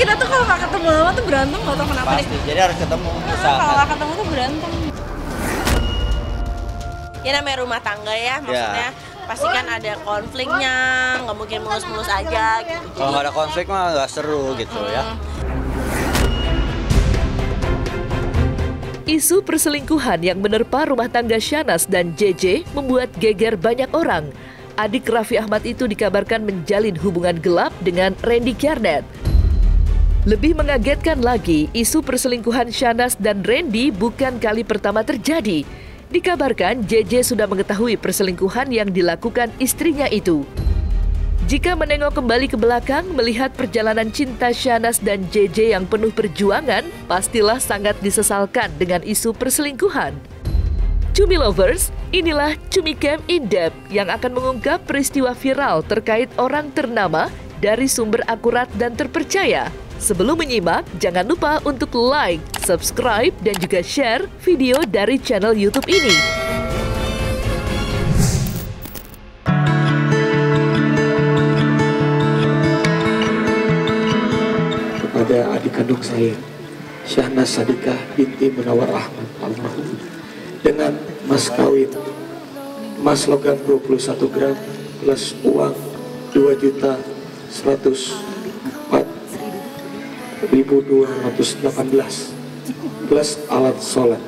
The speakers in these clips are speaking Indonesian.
kita tuh kalau nggak ketemu lama tuh berantem, nggak tahu kenapa pasti. Jadi harus ketemu, kalau nggak ketemu tuh berantem. Ya namanya rumah tangga ya, maksudnya pasti kan ada konfliknya, nggak mungkin mulus-mulus aja gitu. Kalau nggak ada konflik mah nggak seru gitu ya. Isu perselingkuhan yang menerpa rumah tangga Shanaz dan JJ membuat geger banyak orang. Adik Raffi Ahmad itu dikabarkan menjalin hubungan gelap dengan Randy Kjarnet. Lebih mengagetkan lagi, isu perselingkuhan Shanaz dan Randy bukan kali pertama terjadi. Dikabarkan JJ sudah mengetahui perselingkuhan yang dilakukan istrinya itu. Jika menengok kembali ke belakang, melihat perjalanan cinta Shanaz dan JJ yang penuh perjuangan, pastilah sangat disesalkan dengan isu perselingkuhan. Cumi Lovers, inilah Cumi Cam In Depth yang akan mengungkap peristiwa viral terkait orang ternama dari sumber akurat dan terpercaya. Sebelum menyimak, jangan lupa untuk like, subscribe, dan juga share video dari channel YouTube ini. Kepada adik kandung saya, Syahnaz Sadikah binti Munawar Ahmad almarhum, dengan mas kawin emas logam 21 gram plus uang 2.104.218 plus alat sholat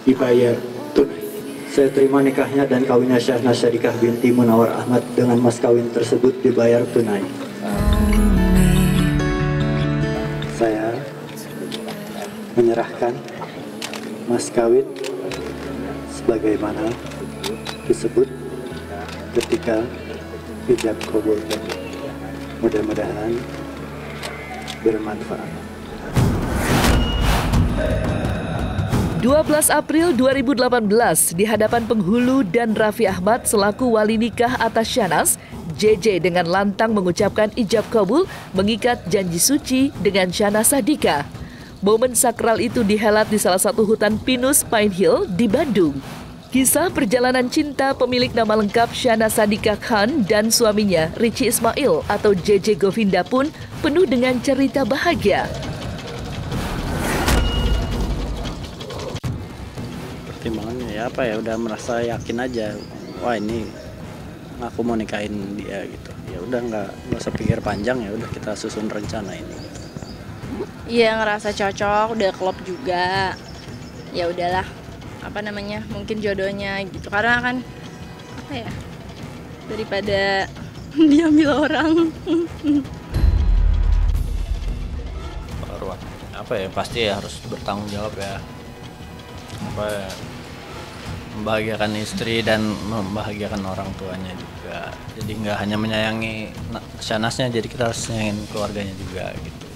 dibayar tunai. Saya terima nikahnya dan kawinnya Syahnaz Sadikah binti Munawar Ahmad dengan mas kawin tersebut dibayar tunai. Saya menyerahkan mas kawin sebagaimana disebut ketika ijab kabul. Mudah-mudahan bermanfaat. 12 April 2018, di hadapan penghulu dan Raffi Ahmad selaku wali nikah atas Shanaz, JJ dengan lantang mengucapkan ijab kabul mengikat janji suci dengan Syahnaz Sadikah. Momen sakral itu dihelat di salah satu hutan pinus Pine Hill di Bandung. Kisah perjalanan cinta pemilik nama lengkap Syahnaz Sadikah Khan dan suaminya Richie Ismail atau JJ Govinda pun penuh dengan cerita bahagia. Pertimbangannya ya apa ya, udah merasa yakin aja, wah ini aku mau nikahin dia gitu. Ya udah nggak usah pikir panjang, ya udah kita susun rencana ini. Iya, ngerasa cocok, udah klop juga. Ya udahlah, apa namanya, mungkin jodohnya gitu. Karena kan apa ya, daripada diambil orang. Apa ya, pasti harus bertanggung jawab ya. Apa ya, membahagiakan istri dan membahagiakan orang tuanya juga. Jadi nggak hanya menyayangi Syahnaznya, jadi kita harus sayangin keluarganya juga gitu.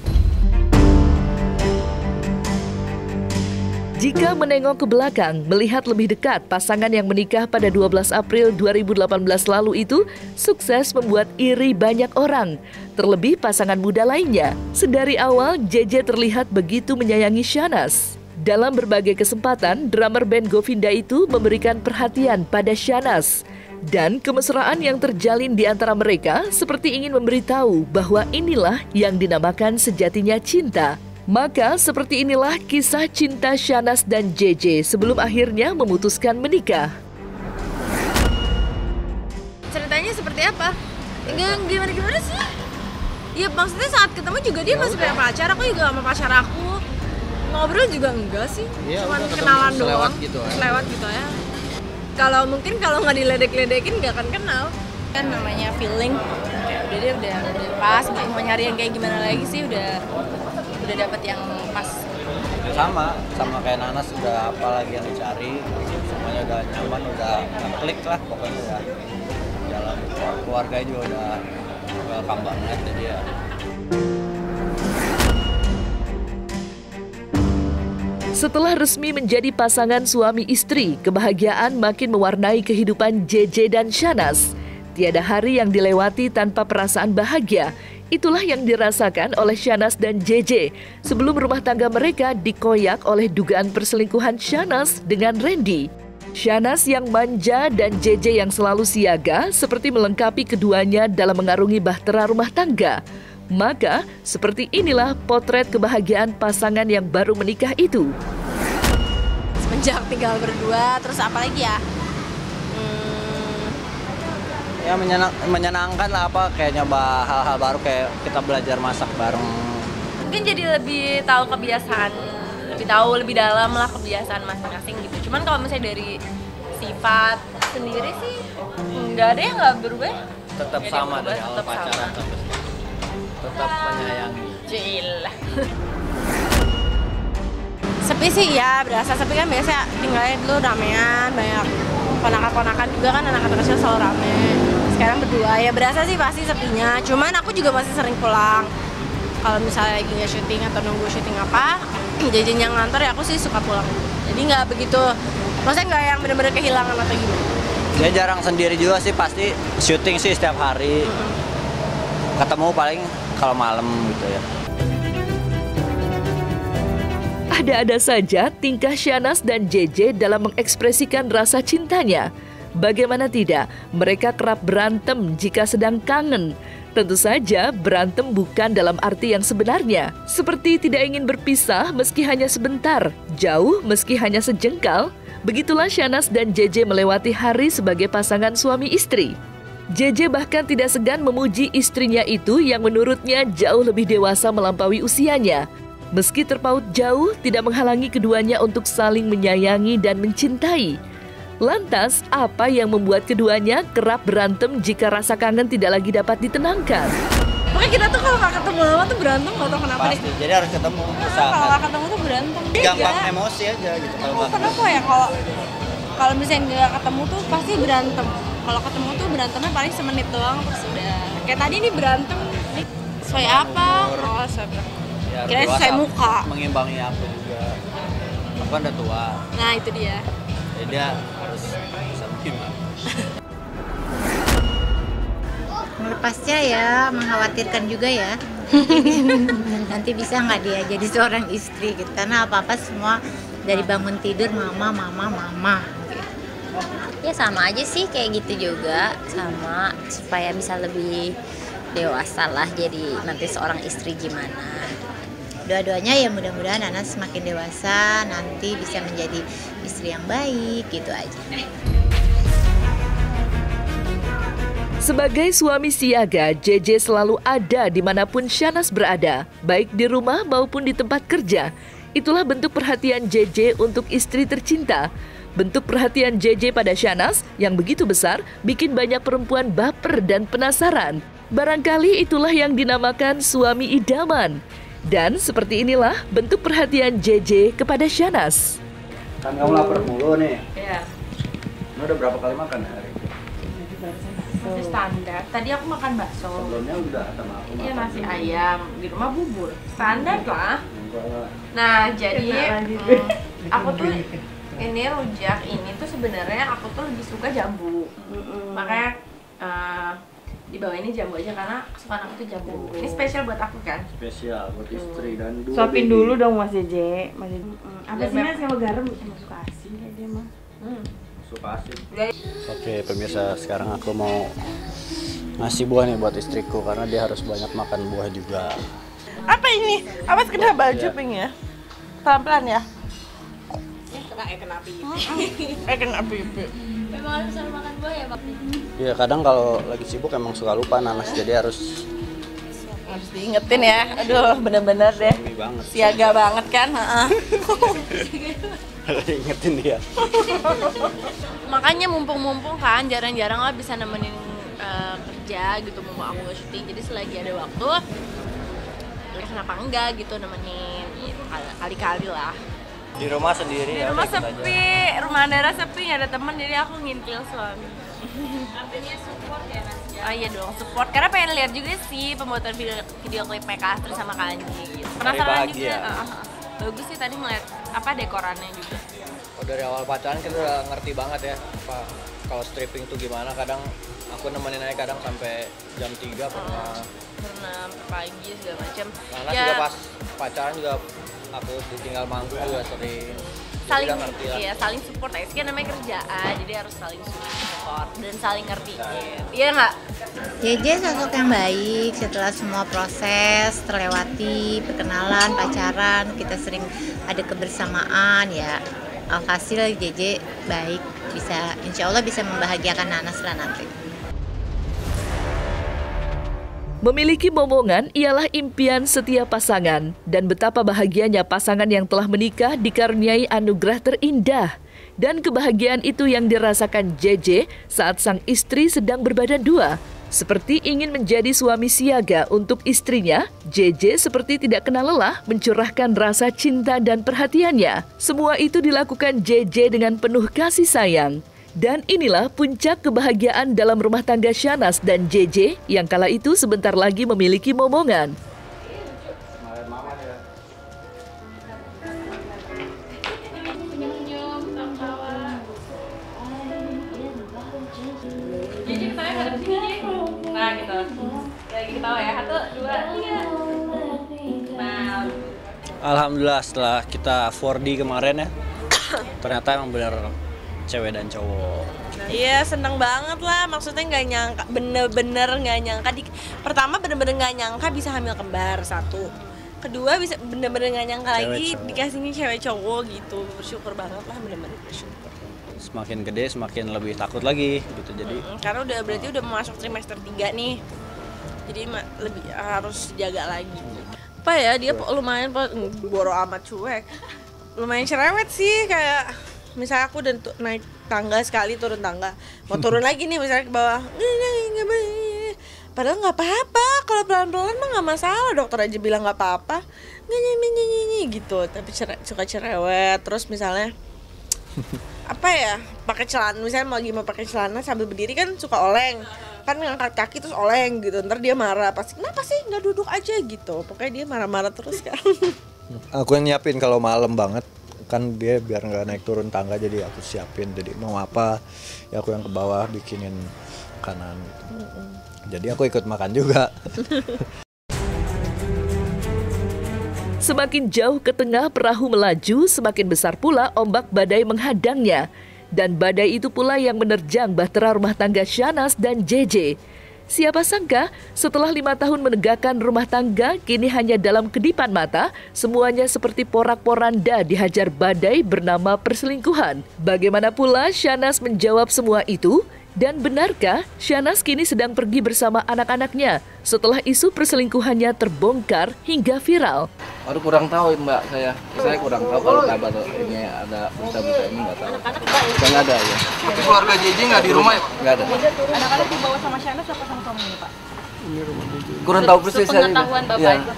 Jika menengok ke belakang, melihat lebih dekat pasangan yang menikah pada 12 April 2018 lalu itu sukses membuat iri banyak orang, terlebih pasangan muda lainnya. Sedari awal, JJ terlihat begitu menyayangi Syahnaz. Dalam berbagai kesempatan, drummer band Govinda itu memberikan perhatian pada Syahnaz. Dan kemesraan yang terjalin di antara mereka seperti ingin memberitahu bahwa inilah yang dinamakan sejatinya cinta. Maka seperti inilah kisah cinta Syahnaz dan JJ sebelum akhirnya memutuskan menikah. Ceritanya seperti apa? Enggak gimana sih? Ya maksudnya saat ketemu juga dia masih punya pacar, aku juga sama pacar aku. Ngobrol juga enggak sih, ya, cuma kenalan doang, gitu lewat gitu ya. Kalau mungkin kalau nggak diledek-ledekin nggak akan kenal. Kan namanya feeling, kayak udah pas, mau nyari yang kayak gimana lagi sih, udah dapet yang pas. Sama kayak Nanas, udah apa lagi yang dicari, semuanya udah nyaman, udah klik lah pokoknya, udah jalan. Keluarga juga udah welcome banget jadi ya. Setelah resmi menjadi pasangan suami istri, kebahagiaan makin mewarnai kehidupan JJ dan Syahnaz. Tiada hari yang dilewati tanpa perasaan bahagia. Itulah yang dirasakan oleh Syahnaz dan JJ sebelum rumah tangga mereka dikoyak oleh dugaan perselingkuhan Syahnaz dengan Randy. Syahnaz yang manja dan JJ yang selalu siaga seperti melengkapi keduanya dalam mengarungi bahtera rumah tangga. Maka, seperti inilah potret kebahagiaan pasangan yang baru menikah itu. Semenjak tinggal berdua, terus apa lagi ya? Ya menyenangkan lah, apa kayak nyoba hal-hal baru, kayak kita belajar masak bareng. Mungkin jadi lebih tahu kebiasaan, lebih tahu lebih dalam lah kebiasaan masing-masing gitu. Cuman kalau misalnya dari sifat sendiri sih nggak ada yang nggak berubah. Tetap sama dari awal pacaran sampai sekarang. Tetap menyayangi. Cilah. Sepi sih ya, berasa sepi kan biasa tinggalnya dulu ramean, banyak ponakan-ponakan juga kan, anak-anak kecil selalu rame. Sekarang berdua ya berasa sih pasti sepinya, cuman aku juga masih sering pulang. Kalau misalnya lagi nggak syuting atau nunggu syuting apa, jajan yang ngantor ya aku sih suka pulang. Jadi nggak begitu, maksudnya nggak yang bener-bener kehilangan atau gimana. Dia jarang sendiri juga sih, pasti syuting sih setiap hari. Ketemu paling kalau malam gitu ya. Ada-ada saja tingkah Syahnas dan JJ dalam mengekspresikan rasa cintanya. Bagaimana tidak, mereka kerap berantem jika sedang kangen. Tentu saja berantem bukan dalam arti yang sebenarnya. Seperti tidak ingin berpisah meski hanya sebentar, jauh meski hanya sejengkal. Begitulah Syahnas dan JJ melewati hari sebagai pasangan suami istri. JJ bahkan tidak segan memuji istrinya itu yang menurutnya jauh lebih dewasa melampaui usianya. Meski terpaut jauh, tidak menghalangi keduanya untuk saling menyayangi dan mencintai. Lantas, apa yang membuat keduanya kerap berantem jika rasa kangen tidak lagi dapat ditenangkan? Makanya kita tuh kalau nggak ketemu lama tuh berantem, nggak tahu kenapa Pasti, deh. jadi harus ketemu. Kalau nggak ketemu tuh berantem. Gampang emosi aja gitu. Kalau nggak Kenapa ya kalau misalnya nggak ketemu tuh pasti berantem. Kalau ketemu tuh berantemnya paling semenit doang terus udah. Kayak tadi nih berantem, nih sesuai apa? Oh, ya, kira sesuai muka. Mengimbangi aku juga. Aku kan udah tua. Nah itu dia. Jadi dia harus bisa mengimbangi. Melepasnya ya mengkhawatirkan juga ya. Nanti bisa nggak dia jadi seorang istri gitu. Karena apa-apa semua dari bangun tidur mama gitu. Ya sama aja sih kayak gitu juga, sama supaya bisa lebih dewasa lah jadi nanti seorang istri gimana. Dua-duanya ya mudah-mudahan anak semakin dewasa nanti bisa menjadi istri yang baik gitu aja. Sebagai suami siaga, JJ selalu ada dimanapun Syahnas berada, baik di rumah maupun di tempat kerja. Itulah bentuk perhatian JJ untuk istri tercinta. Bentuk perhatian JJ pada Syahnas yang begitu besar bikin banyak perempuan baper dan penasaran. Barangkali itulah yang dinamakan suami idaman. Dan seperti inilah bentuk perhatian JJ kepada Syahnas. Kan kamu lapar mulu nih. Iya. Kamu udah berapa kali makan hari? Masih standar. Tadi aku makan bakso. Sebelumnya udah sama aku. Iya nasi ayam, di rumah bubur. Standar lah. Nah jadi aku tuh ini rujak ini tuh sebenarnya aku tuh lebih suka jambu. Makanya di bawah ini jambu aja karena kesukaan aku tuh jambu. Ini spesial buat aku kan. Spesial buat istri dan dua. Suapin dulu dong Mas JJ. Apa sih Dan Mas kalau garam sama suka asin ya dia mah. Suka asin. Oke pemirsa, sekarang aku mau ngasih buah nih buat istriku karena dia harus banyak makan buah juga. Apa ini? Apa kena baju pink ya? Pelan-pelan ya. Kena pipi. Memang harus selalu makan buah ya Pak? Iya kadang kalau lagi sibuk emang suka lupa nanas, jadi harus Diingetin ya. Aduh, bener-bener deh. suami banget. Siaga banget kan? Ingetin dia. Makanya mumpung kan jarang-jarang lah bisa nemenin kerja gitu mumpung aku nggak syuting. Jadi selagi ada waktu ya kenapa enggak gitu nemenin gitu. Kali-kali lah. Di rumah sendiri Di ya. rumah udah ikut sepi, rumah Andara sepi, nggak ada teman jadi aku ngintil suami. Artinya support ya Nas? Oh iya dong, support. Karena pengen lihat juga sih pembuatan video klip Meka Astri sama Kak Anji gitu. Penasaran juga. Bagus sih tadi ngeliat apa dekorannya juga. Oh, dari awal pacaran kita udah ngerti banget ya apa kalau stripping tuh gimana. Kadang aku nemenin aja kadang sampai jam 3 pernah Pagi segala macam. karena juga pas pacaran juga aku ditinggal manggung juga sering. saling saling support aja kan namanya kerjaan, jadi harus saling support dan saling ngertiin. Iya nggak? JJ sosok yang baik setelah semua proses terlewati, perkenalan, pacaran, kita sering ada kebersamaan ya. Alhasil JJ baik, bisa insya Allah bisa membahagiakan Nanas lah nanti. Memiliki momongan ialah impian setiap pasangan, dan betapa bahagianya pasangan yang telah menikah dikaruniai anugerah terindah. Dan kebahagiaan itu yang dirasakan JJ saat sang istri sedang berbadan dua. Seperti ingin menjadi suami siaga untuk istrinya, JJ seperti tidak kenal lelah mencurahkan rasa cinta dan perhatiannya. Semua itu dilakukan JJ dengan penuh kasih sayang. Dan inilah puncak kebahagiaan dalam rumah tangga Shahnaz dan JJ yang kala itu sebentar lagi memiliki momongan. JJ ketawanya pada sini. Nah gitu. Lagi ketawa ya. 1, 2, 3. Nah. Alhamdulillah setelah kita 4D kemarin ya, ternyata emang benar cewek dan cowok. Iya seneng banget lah, maksudnya nggak nyangka, bener-bener nggak nyangka. Pertama bener-bener nggak nyangka bisa hamil kembar, 1. Kedua bisa bener-bener nggak nyangka Cewek lagi cowok. dikasihnya cewek cowok gitu. Bersyukur banget lah, bener-bener bersyukur. Semakin gede semakin lebih takut lagi gitu. Jadi Karena berarti udah masuk trimester 3 nih, jadi lebih harus jaga lagi. Apa ya, dia lumayan boro amat cuek, lumayan cerewet sih. Kayak misalnya aku udah naik tangga sekali, turun tangga, mau turun lagi nih misalnya ke bawah, padahal nggak apa-apa, kalau pelan-pelan mah nggak masalah, dokter aja bilang nggak apa-apa, gitu. Tapi suka cerewet. Terus misalnya apa ya, pakai celana, misalnya lagi mau pakai celana sambil berdiri kan suka oleng, kan ngangkat kaki terus oleng gitu, ntar dia marah, pasti kenapa sih nggak duduk aja gitu, pokoknya dia marah-marah terus kan. Aku yang nyiapin kalau malam banget, kan dia biar nggak naik turun tangga, jadi aku siapin. Jadi mau apa ya aku yang ke bawah bikinin makanan gitu. Jadi aku ikut makan juga. Semakin jauh ke tengah perahu melaju, semakin besar pula ombak badai menghadangnya. Dan badai itu pula yang menerjang bahtera rumah tangga Shahnaz dan JJ. Siapa sangka setelah 5 tahun menegakkan rumah tangga, kini hanya dalam kedipan mata, semuanya seperti porak-poranda dihajar badai bernama perselingkuhan. Bagaimana pula Shahnaz menjawab semua itu? Dan benarkah Shahnaz kini sedang pergi bersama anak-anaknya setelah isu perselingkuhannya terbongkar hingga viral? Aduh kurang tahu Mbak, saya kurang tahu kalau kabar ini ada berita-berita ini, nggak tahu. Nggak ada ya. Tapi keluarga JJ nggak di rumah? Nggak ada. Anak-anak dibawa sama Shahnaz apa sama suaminya Pak? Ini rumah JJ. Kurang tahu persis saya. Pengetahuan Bapak Ya. itu.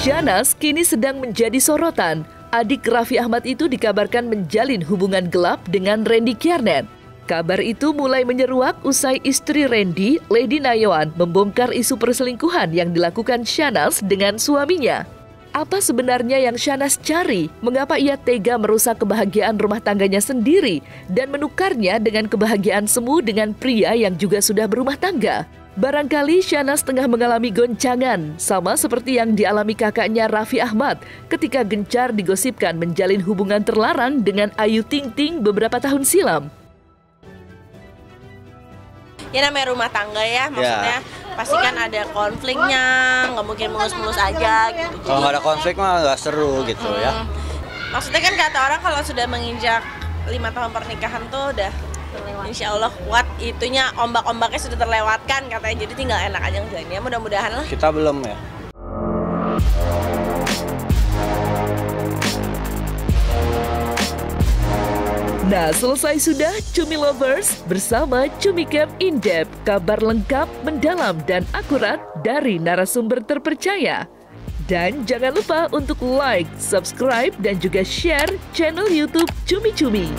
Shahnaz kini sedang menjadi sorotan. Adik Raffi Ahmad itu dikabarkan menjalin hubungan gelap dengan Randy Kiernet. Kabar itu mulai menyeruak usai istri Randy, Lady Nayawan, membongkar isu perselingkuhan yang dilakukan Shahnaz dengan suaminya. Apa sebenarnya yang Shahnaz cari? Mengapa ia tega merusak kebahagiaan rumah tangganya sendiri dan menukarnya dengan kebahagiaan semu dengan pria yang juga sudah berumah tangga? Barangkali Shahnaz tengah mengalami goncangan, sama seperti yang dialami kakaknya Raffi Ahmad ketika gencar digosipkan menjalin hubungan terlarang dengan Ayu Ting Ting beberapa tahun silam. Ya namanya rumah tangga ya, maksudnya pasti kan ada konfliknya, nggak mungkin mulus-mulus aja gitu. Kalau nggak ada konflik mah nggak seru gitu ya. Maksudnya kan kata orang kalau sudah menginjak 5 tahun pernikahan tuh udah insya Allah kuat, itunya ombak-ombaknya sudah terlewatkan katanya, jadi tinggal enak aja ngejalaninnya, mudah-mudahan lah. Kita belum ya. Nah, selesai sudah Cumi Lovers bersama Cumi Camp In-Depth, kabar lengkap, mendalam, dan akurat dari narasumber terpercaya. Dan jangan lupa untuk like, subscribe, dan juga share channel YouTube Cumi Cumi.